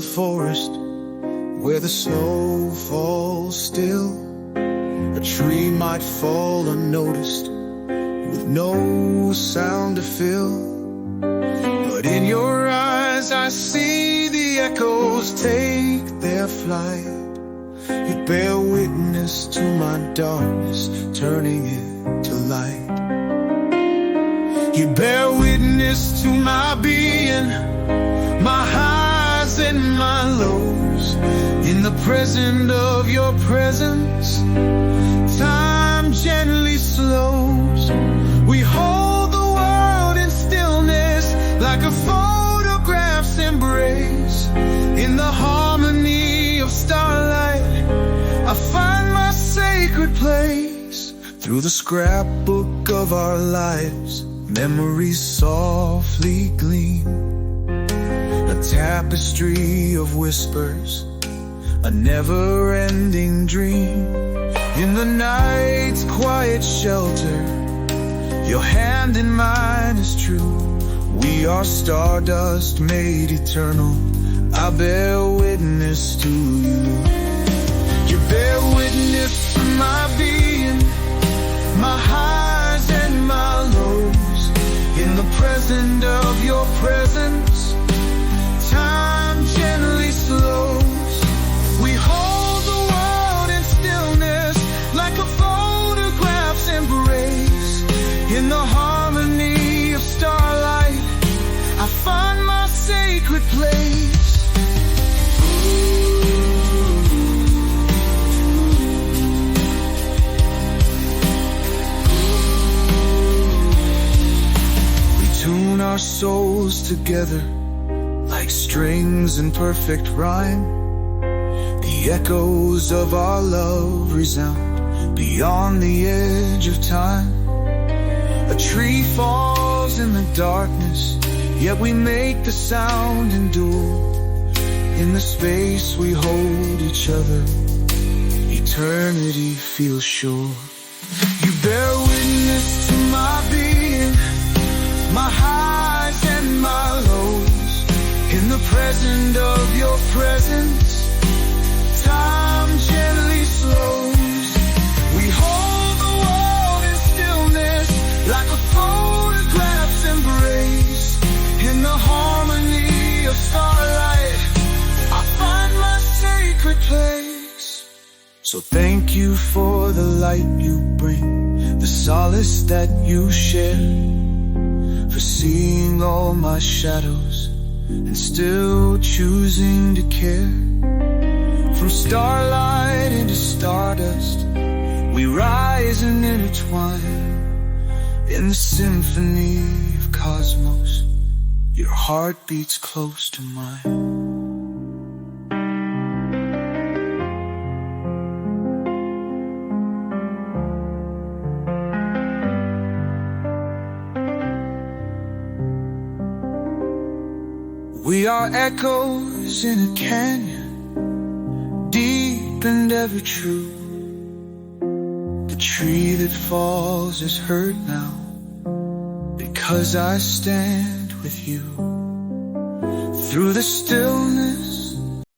forest where the snow falls still. A tree might fall unnoticed with no sound to fill. But in your eyes I see the echoes take their flight. You bear witness to my darkness, turning it to light. You bear witness to my being, my highs and my lows. In the presence of your presence, time gently slows. We hold the world in stillness like a photograph's embrace. In the harmony of starlight, I find my sacred place. Through the scrapbook of our lives, memories softly gleam. A tapestry of whispers, a never-ending dream. In the night's quiet shelter, your hand in mine is true. We are stardust made eternal. I bear witness to you. You bear witness to my being, my highs and my lows. In the presence of your presence, time gently slows. We hold the world in stillness like a photograph's embrace. In the harmony of starlight, I find my sacred place. Tune our souls together like strings in perfect rhyme. The echoes of our love resound beyond the edge of time. A tree falls in the darkness, yet we make the sound endure. In the space we hold each other, eternity feels sure. You bear witness to my being, my highs and my lows. In the presence of your presence, time gently slows. We hold the world in stillness like a photograph's embrace. In the harmony of starlight, I find my sacred place. So thank you for the light you bring, the solace that you share, for seeing all my shadows and still choosing to care. From starlight into stardust, we rise and intertwine. In the symphony of cosmos, your heart beats close to mine. We are echoes in a canyon, deep and ever true. The tree that falls is hurt now, because I stand with you. Through the stillness